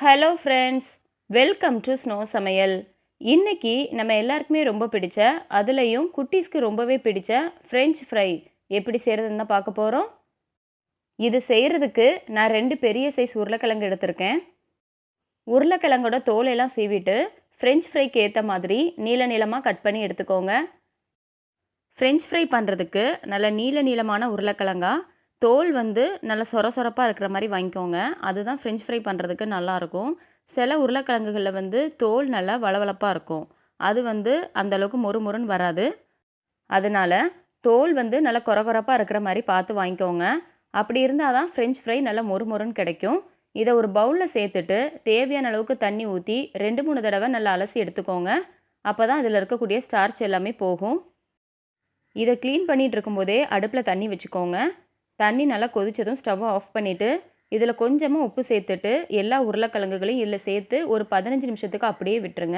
Hello friends, welcome to snow சமையல். இன்னைக்கு நம்ம எல்லாருக்குமே ரொம்ப பிடிச்ச, அதுலேயும் குட்டீஸ்க்கு ரொம்பவே பிடிச்ச ஃப்ரெஞ்ச் ஃப்ரை எப்படி செய்கிறதுன்னு தான் பார்க்க போகிறோம். இது செய்கிறதுக்கு நான் 2 பெரிய சைஸ் உருளைக்கிழங்கு எடுத்திருக்கேன். உருளைக்கிழங்கோட தோலெல்லாம் சீவிட்டு ஃப்ரெஞ்ச் ஃப்ரைக்கு ஏற்ற மாதிரி நீள நீளமாக கட் பண்ணி எடுத்துக்கோங்க. ஃப்ரெஞ்ச் ஃப்ரை பண்ணுறதுக்கு நல்ல நீள நீளமான உருளைக்கிழங்கா தோல் நல்லா சொரப்பாக இருக்கிற மாதிரி வாங்கிக்கோங்க. அதுதான் ஃப்ரெஞ்ச் ஃப்ரை பண்ணுறதுக்கு நல்லாயிருக்கும். சில உருளைக்கிழங்குகளில் தோல் நல்லா வளவளப்பாக இருக்கும். அது அந்தளவுக்கு மொறுமொறுன்னு வராது. அதனால் தோல் நல்லா கொரப்பாக இருக்கிற மாதிரி பார்த்து வாங்கிக்கோங்க. அப்படி இருந்தால் தான் ஃப்ரெஞ்ச் ஃப்ரை நல்லா மொறுமொறுன்னு கிடைக்கும். இதை ஒரு பவுலில் சேர்த்துட்டு தேவையான அளவுக்கு தண்ணி ஊற்றி 2-3 தடவை நல்லா அலசி எடுத்துக்கோங்க. அப்போ தான் இதில் இருக்கக்கூடிய ஸ்டார்ச் எல்லாமே போகும். இதை க்ளீன் பண்ணிகிட்டு இருக்கும்போதே அடுப்பில் தண்ணி வச்சுக்கோங்க. தண்ணி நல்லா கொதித்ததும் ஸ்டவ்வை ஆஃப் பண்ணிவிட்டு இதில் கொஞ்சமாக உப்பு சேர்த்துட்டு எல்லா உருளைக்கிழங்குகளையும் இதில் சேர்த்து ஒரு 15 நிமிஷத்துக்கு அப்படியே விட்டுருங்க.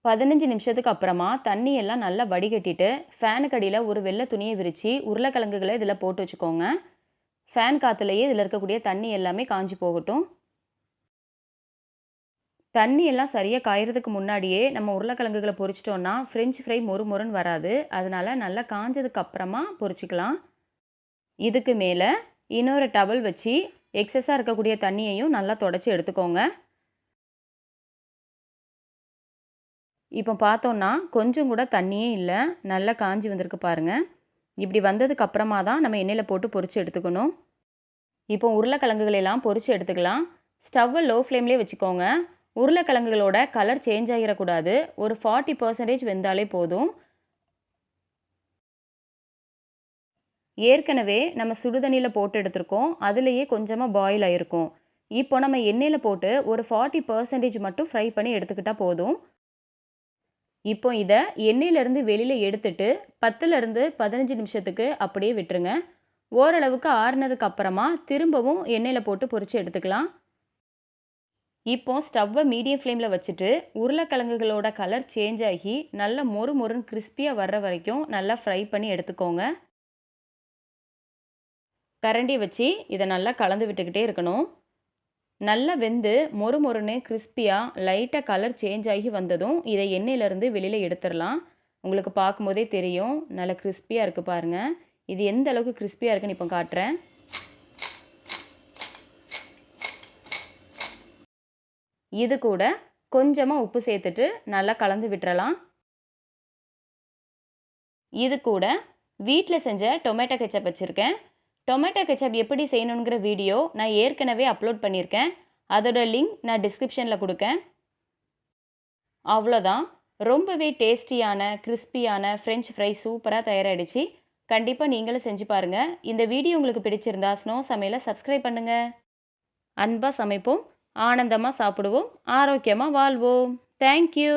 15 நிமிஷத்துக்கு அப்புறமா தண்ணியெல்லாம் நல்லா வடிகட்டிட்டு ஃபேனுக்கு அடியில் ஒரு வெள்ளை துணியை விரித்து உருளைக்கிழங்குகளை இதில் போட்டு வச்சுக்கோங்க. ஃபேன் காற்றுலையே இதில் இருக்கக்கூடிய தண்ணி எல்லாமே காஞ்சி போகட்டும். தண்ணி எல்லாம் சரியாக காயறதுக்கு முன்னாடியே நம்ம உருளைக்கிழங்குகளை பொரிச்சிட்டோன்னா ஃப்ரெஞ்ச் ஃப்ரை மொறுமொறுன்னு வராது. அதனால் நல்லா காஞ்சதுக்கு அப்புறமா பொரிச்சிக்கலாம். இதுக்கு மேலே இன்னொரு டவல் வச்சு எக்ஸஸாக இருக்கக்கூடிய தண்ணியையும் நல்லா தொடச்சி எடுத்துக்கோங்க. இப்போ பார்த்தோன்னா கொஞ்சம் கூட தண்ணியே இல்லை, நல்லா காஞ்சி வந்திருக்கு பாருங்கள். இப்படி வந்ததுக்கு அப்புறமா தான் நம்ம எண்ணெயில் போட்டு பொரித்து எடுத்துக்கணும். இப்போ உருளைக்கிழங்குகளெல்லாம் பொரித்து எடுத்துக்கலாம். ஸ்டவ்வை லோ ஃப்ளேம்லேயே வச்சுக்கோங்க. உருளைக்கிழங்குகளோட கலர் சேஞ்ச் ஆகிடக்கூடாது. ஒரு 40% வெந்தாலே போதும். ஏற்கனவே நம்ம சுடுதண்ணியில் போட்டு எடுத்துருக்கோம். அதுலேயே கொஞ்சமாக பாயில் ஆகிருக்கும். இப்போ நம்ம எண்ணெயில் போட்டு ஒரு 40% மட்டும் ஃப்ரை பண்ணி எடுத்துக்கிட்டால் போதும். இப்போ இதை எண்ணெயிலேருந்து வெளியில் எடுத்துட்டு 10லேருந்து 15 நிமிஷத்துக்கு அப்படியே விட்டுருங்க. ஓரளவுக்கு ஆறுனதுக்கு அப்புறமா திரும்பவும் எண்ணெயில் போட்டு பொரித்து எடுத்துக்கலாம். இப்போ ஸ்டவ்வை மீடியம் ஃப்ளேமில் வச்சுட்டு உருளைக்கிழங்குகளோட கலர் சேஞ்ச் ஆகி நல்லா மொறுமொறுன்னு கிறிஸ்பியாக வர்ற வரைக்கும் நல்லா ஃப்ரை பண்ணி எடுத்துக்கோங்க. கரண்டியை வச்சு இதை நல்லா கலந்து விட்டுக்கிட்டே இருக்கணும். நல்லா வெந்து மொறுமொறுன்னு கிறிஸ்பியாக லைட்டாக கலர் சேஞ்ச் ஆகி வந்ததும் இதை எண்ணெயிலேருந்து வெளியில் எடுத்துடலாம். உங்களுக்கு பார்க்கும்போதே தெரியும் நல்லா கிறிஸ்பியாக இருக்குது பாருங்கள். இது எந்த அளவுக்கு கிறிஸ்பியாக இருக்குன்னு இப்போ காட்டுறேன். இது கூட கொஞ்சமாக உப்பு சேர்த்துட்டு நல்லா கலந்து விட்டுறலாம். இது கூட வீட்டில் செஞ்ச டொமேட்டோ கெச்சப் வச்சுருக்கேன். டொமேட்டோ கெச்சப் எப்படி செய்யணுங்கிற வீடியோ நான் ஏற்கனவே அப்லோட் பண்ணியிருக்கேன். அதோட லிங்க் நான் டிஸ்கிரிப்ஷனில் கொடுக்கேன். அவ்வளோதான், ரொம்பவே டேஸ்டியான கிறிஸ்பியான ஃப்ரெஞ்ச் ஃப்ரை சூப்பராக தயாராகிடுச்சு. கண்டிப்பாக நீங்களும் செஞ்சு பாருங்கள். இந்த வீடியோ உங்களுக்கு பிடிச்சிருந்தா ஸ்னோ சமையலை சப்ஸ்கிரைப் பண்ணுங்கள். அன்பாக சமைப்போம், ஆனந்தமாக சாப்பிடுவோம், ஆரோக்கியமாக வாழ்வோம். தேங்க்யூ.